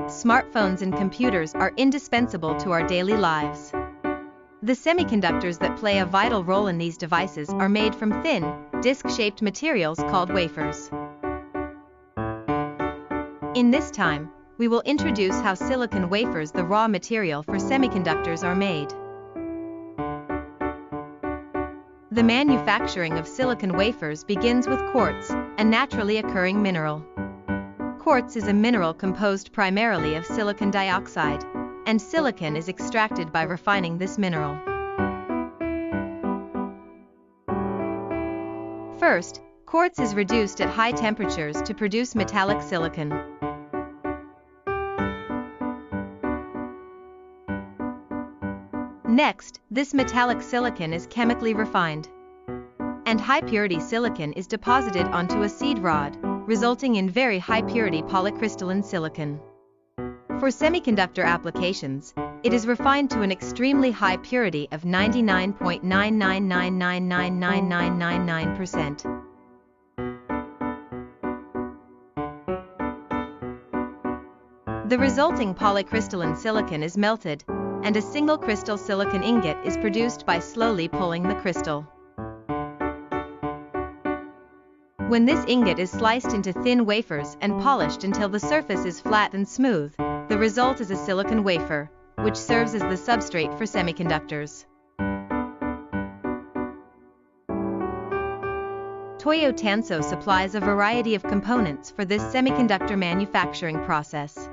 smartphones and computers are indispensable to our daily lives. The semiconductors that play a vital role in these devices are made from thin, disc-shaped materials called wafers. In this time, we will introduce how silicon wafers, the raw material for semiconductors, are made. The manufacturing of silicon wafers begins with quartz, a naturally occurring mineral. Quartz is a mineral composed primarily of silicon dioxide, and silicon is extracted by refining this mineral. First, quartz is reduced at high temperatures to produce metallic silicon. Next, this metallic silicon is chemically refined, and high-purity silicon is deposited onto a seed rod, resulting in very high-purity polycrystalline silicon. For semiconductor applications, it is refined to an extremely high purity of 99.999999999%. The resulting polycrystalline silicon is melted, and a single crystal silicon ingot is produced by slowly pulling the crystal. When this ingot is sliced into thin wafers and polished until the surface is flat and smooth, the result is a silicon wafer, which serves as the substrate for semiconductors. Toyo Tanso supplies a variety of components for this semiconductor manufacturing process.